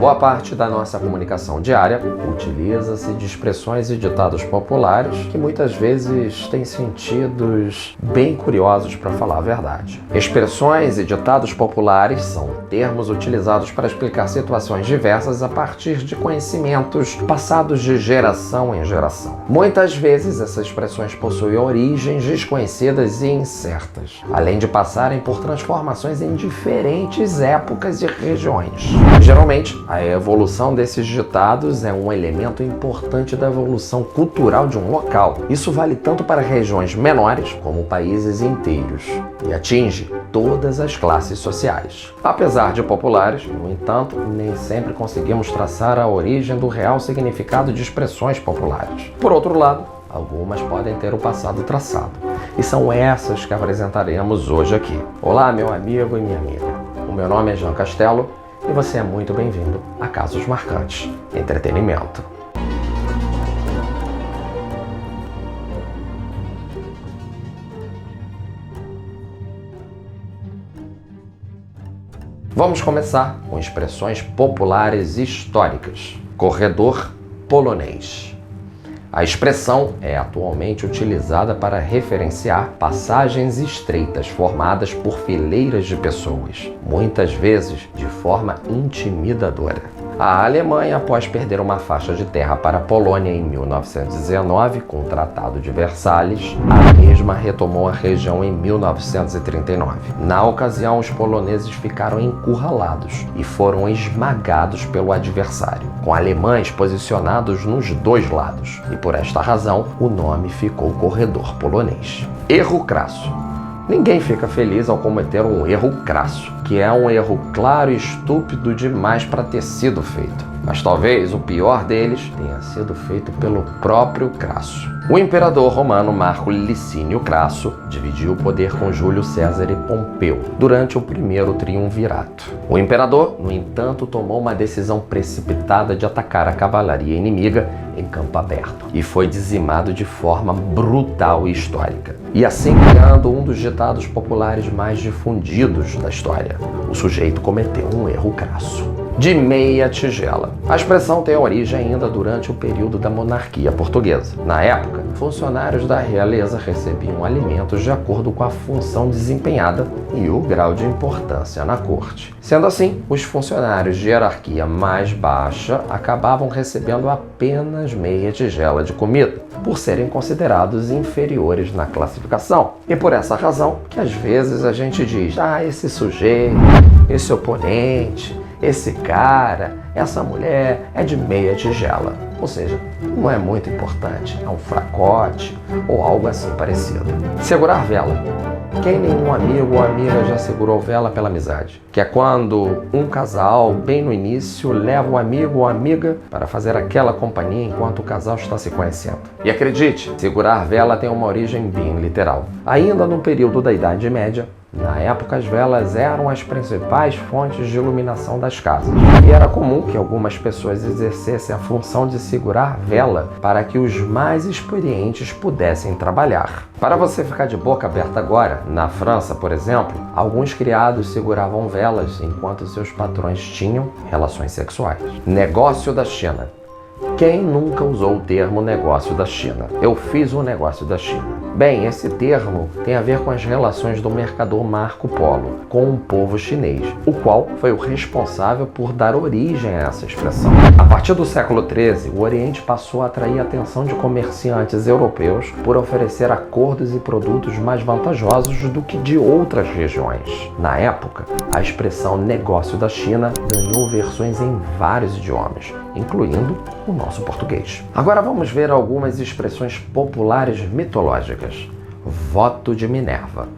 Boa parte da nossa comunicação diária utiliza-se de expressões e ditados populares que muitas vezes têm sentidos bem curiosos, para falar a verdade. Expressões e ditados populares são termos utilizados para explicar situações diversas a partir de conhecimentos passados de geração em geração. Muitas vezes essas expressões possuem origens desconhecidas e incertas, além de passarem por transformações em diferentes épocas e regiões. Geralmente, a evolução desses ditados é um elemento importante da evolução cultural de um local. Isso vale tanto para regiões menores como países inteiros e atinge todas as classes sociais. Apesar de populares, no entanto, nem sempre conseguimos traçar a origem do real significado de expressões populares. Por outro lado, algumas podem ter o passado traçado, e são essas que apresentaremos hoje aqui. Olá, meu amigo e minha amiga. O meu nome é Jean Castelo e você é muito bem-vindo a Casos Marcantes Entretenimento. Vamos começar com expressões populares históricas. Corredor polonês. A expressão é atualmente utilizada para referenciar passagens estreitas formadas por fileiras de pessoas, muitas vezes de forma intimidadora. A Alemanha, após perder uma faixa de terra para a Polônia em 1919, com o Tratado de Versalhes, a mesma retomou a região em 1939. Na ocasião, os poloneses ficaram encurralados e foram esmagados pelo adversário, com alemães posicionados nos dois lados, e por esta razão o nome ficou Corredor Polonês. Erro crasso. Ninguém fica feliz ao cometer um erro crasso, que é um erro claro e estúpido demais para ter sido feito. Mas talvez o pior deles tenha sido feito pelo próprio Crasso. O imperador romano Marco Licínio Crasso dividiu o poder com Júlio César e Pompeu durante o primeiro triunvirato. O imperador, no entanto, tomou uma decisão precipitada de atacar a cavalaria inimiga em campo aberto e foi dizimado de forma brutal e histórica, e assim criando um dos ditados populares mais difundidos da história. O sujeito cometeu um erro crasso. De meia tigela. A expressão tem origem ainda durante o período da monarquia portuguesa. Na época, funcionários da realeza recebiam alimentos de acordo com a função desempenhada e o grau de importância na corte. Sendo assim, os funcionários de hierarquia mais baixa acabavam recebendo apenas meia tigela de comida, por serem considerados inferiores na classificação. E por essa razão que às vezes a gente diz: esse sujeito, esse oponente, esse cara, essa mulher é de meia tigela. Ou seja, não é muito importante, é um fracote ou algo assim parecido. Segurar vela. Quem nenhum amigo ou amiga já segurou vela pela amizade? Que é quando um casal, bem no início, leva o amigo ou amiga para fazer aquela companhia enquanto o casal está se conhecendo. E acredite, segurar vela tem uma origem bem literal. Ainda no período da Idade Média, na época, as velas eram as principais fontes de iluminação das casas, e era comum que algumas pessoas exercessem a função de segurar vela para que os mais experientes pudessem trabalhar. Para você ficar de boca aberta agora, na França, por exemplo, alguns criados seguravam velas enquanto seus patrões tinham relações sexuais. Negócio da China. Quem nunca usou o termo negócio da China? Eu fiz um negócio da China. Bem, esse termo tem a ver com as relações do mercador Marco Polo com o povo chinês, o qual foi o responsável por dar origem a essa expressão. A partir do século XIII, o Oriente passou a atrair a atenção de comerciantes europeus por oferecer acordos e produtos mais vantajosos do que de outras regiões. Na época, a expressão negócio da China ganhou versões em vários idiomas, incluindo o nosso português. Agora vamos ver algumas expressões populares mitológicas. Voto de Minerva.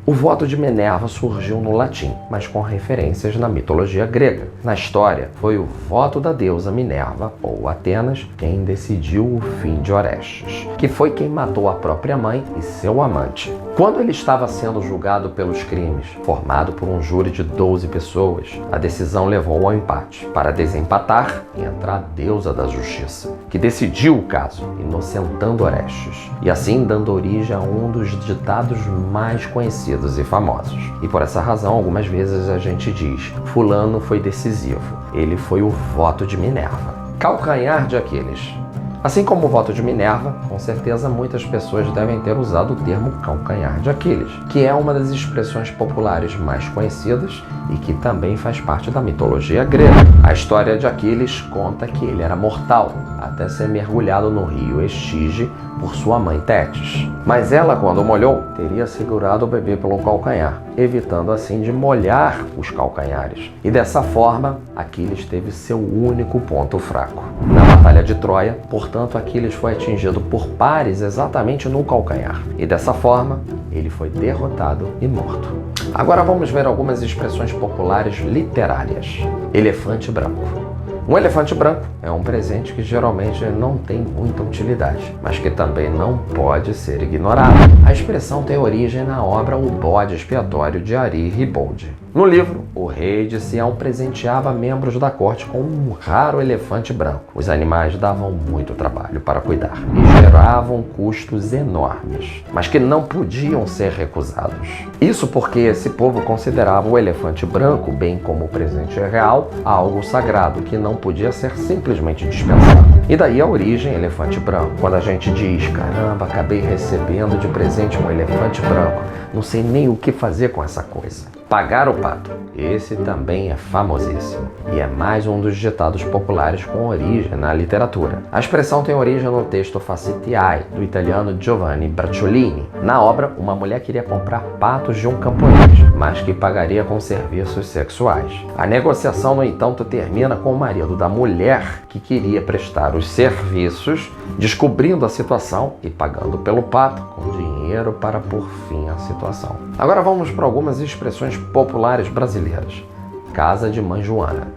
O voto de Minerva surgiu no latim, mas com referências na mitologia grega. Na história, foi o voto da deusa Minerva, ou Atenas, quem decidiu o fim de Orestes, que foi quem matou a própria mãe e seu amante. Quando ele estava sendo julgado pelos crimes, formado por um júri de 12 pessoas, a decisão levou ao empate. Para desempatar, entra a deusa da justiça, que decidiu o caso, inocentando Orestes, e assim dando origem a um dos ditados mais conhecidos e famosos. E por essa razão, algumas vezes a gente diz: fulano foi decisivo, ele foi o voto de Minerva. Calcanhar de Aquiles. Assim como o voto de Minerva, com certeza muitas pessoas devem ter usado o termo calcanhar de Aquiles, que é uma das expressões populares mais conhecidas e que também faz parte da mitologia grega. A história de Aquiles conta que ele era mortal, até ser mergulhado no rio Estige por sua mãe Tétis. Mas ela, quando o molhou, teria segurado o bebê pelo calcanhar, evitando assim de molhar os calcanhares. E dessa forma, Aquiles teve seu único ponto fraco. Na Batalha de Troia, portanto, Aquiles foi atingido por Paris exatamente no calcanhar. E dessa forma, ele foi derrotado e morto. Agora vamos ver algumas expressões populares literárias. Elefante branco. Um elefante branco é um presente que geralmente não tem muita utilidade, mas que também não pode ser ignorado. A expressão tem origem na obra O Bode Expiatório de Ari Riboldi. No livro, o rei de Sião presenteava membros da corte com um raro elefante branco. Os animais davam muito trabalho para cuidar e geravam custos enormes, mas que não podiam ser recusados. Isso porque esse povo considerava o elefante branco, bem como o presente real, algo sagrado que não podia ser simplesmente dispensado. E daí a origem elefante branco. Quando a gente diz: caramba, acabei recebendo de presente um elefante branco, não sei nem o que fazer com essa coisa. Pagar o pato. Esse também é famosíssimo e é mais um dos ditados populares com origem na literatura. A expressão tem origem no texto Facitiae, do italiano Giovanni Bracciolini. Na obra, uma mulher queria comprar patos de um camponês, mas que pagaria com serviços sexuais. A negociação, no entanto, termina com o marido da mulher que queria prestar os serviços, descobrindo a situação e pagando pelo pato com dinheiro para pôr fim à situação. Agora vamos para algumas expressões populares brasileiras. Casa de Mãe Joana.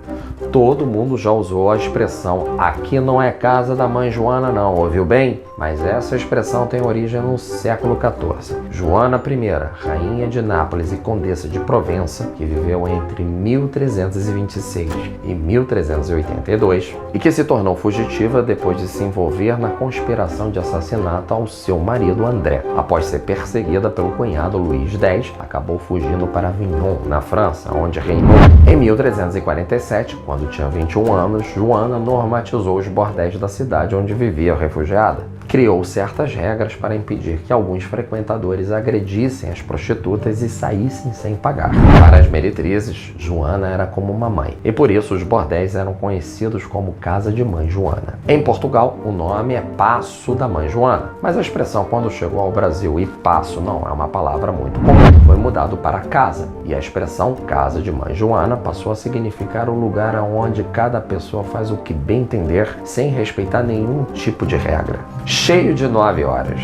Todo mundo já usou a expressão "aqui não é casa da Mãe Joana não", ouviu bem? Mas essa expressão tem origem no século XIV. Joana I, rainha de Nápoles e condessa de Provença, que viveu entre 1326 e 1382 e que se tornou fugitiva depois de se envolver na conspiração de assassinato ao seu marido André. Após ser perseguida pelo cunhado Luís X, acabou fugindo para Avignon, na França, onde reinou. Em 1347, quando tinha 21 anos, Joana normatizou os bordéis da cidade onde vivia refugiada. Criou certas regras para impedir que alguns frequentadores agredissem as prostitutas e saíssem sem pagar. Para as meretrizes, Joana era como uma mãe, e por isso os bordéis eram conhecidos como Casa de Mãe Joana. Em Portugal, o nome é Paço da Mãe Joana, mas a expressão quando chegou ao Brasil e paço não é uma palavra muito comum, foi mudado para casa, e a expressão Casa de Mãe Joana passou a significar o lugar onde cada pessoa faz o que bem entender, sem respeitar nenhum tipo de regra. Cheio de 9 horas.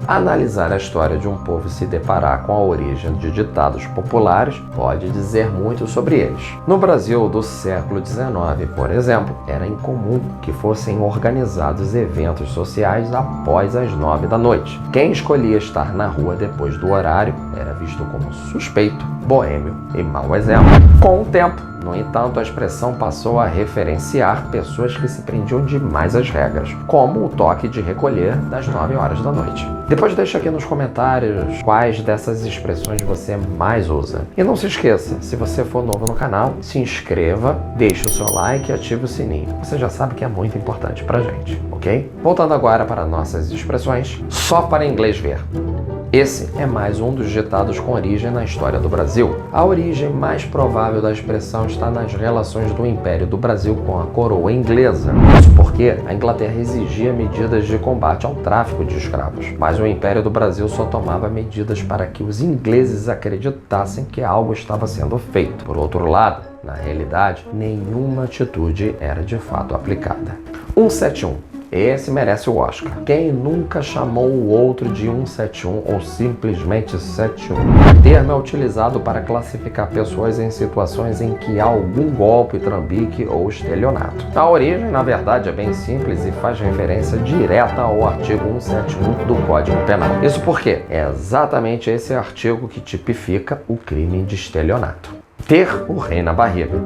Analisar a história de um povo e se deparar com a origem de ditados populares pode dizer muito sobre eles. No Brasil do século XIX, por exemplo, era incomum que fossem organizados eventos sociais após as 9 da noite. Quem escolhia estar na rua depois do horário era visto como suspeito, boêmio e mau exemplo. Com o tempo, no entanto, a expressão passou a referenciar pessoas que se prendiam demais às regras, como o toque de recolher das 9 horas da noite. Depois deixa aqui nos comentários quais dessas expressões você mais usa. E não se esqueça, se você for novo no canal, se inscreva, deixe o seu like e ative o sininho. Você já sabe que é muito importante pra gente, ok? Voltando agora para nossas expressões, só para inglês ver. Esse é mais um dos ditados com origem na história do Brasil. A origem mais provável da expressão está nas relações do Império do Brasil com a coroa inglesa. Isso porque a Inglaterra exigia medidas de combate ao tráfico de escravos, mas o Império do Brasil só tomava medidas para que os ingleses acreditassem que algo estava sendo feito. Por outro lado, na realidade, nenhuma atitude era de fato aplicada. 171. esse merece o Oscar. Quem nunca chamou o outro de 171 ou simplesmente 71? O termo é utilizado para classificar pessoas em situações em que há algum golpe, trambique ou estelionato. A origem, na verdade, é bem simples e faz referência direta ao artigo 171 do Código Penal. Isso porque é exatamente esse artigo que tipifica o crime de estelionato. Ter o rei na barriga.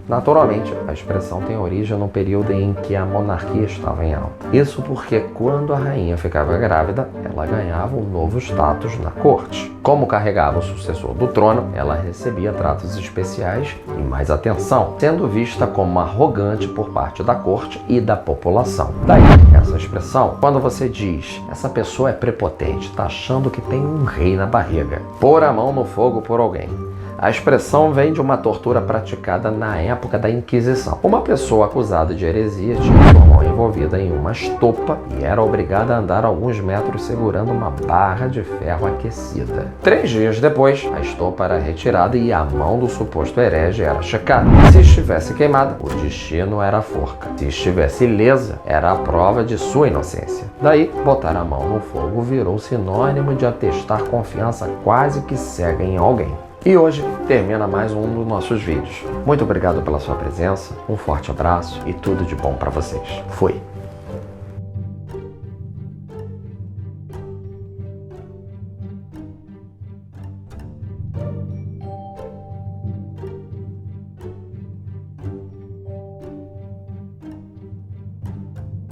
Naturalmente, a expressão tem origem no período em que a monarquia estava em alta. Isso porque quando a rainha ficava grávida, ela ganhava um novo status na corte. Como carregava o sucessor do trono, ela recebia tratos especiais e mais atenção, sendo vista como arrogante por parte da corte e da população. Daí, essa expressão, quando você diz, essa pessoa é prepotente, está achando que tem um rei na barriga. Pôr a mão no fogo por alguém. A expressão vem de uma tortura praticada na época da Inquisição. Uma pessoa acusada de heresia tinha sua mão envolvida em uma estopa e era obrigada a andar alguns metros segurando uma barra de ferro aquecida. 3 dias depois, a estopa era retirada e a mão do suposto herege era checada. Se estivesse queimada, o destino era a forca. Se estivesse ilesa, era a prova de sua inocência. Daí, botar a mão no fogo virou sinônimo de atestar confiança quase que cega em alguém. E hoje termina mais um dos nossos vídeos. Muito obrigado pela sua presença, um forte abraço e tudo de bom para vocês. Fui!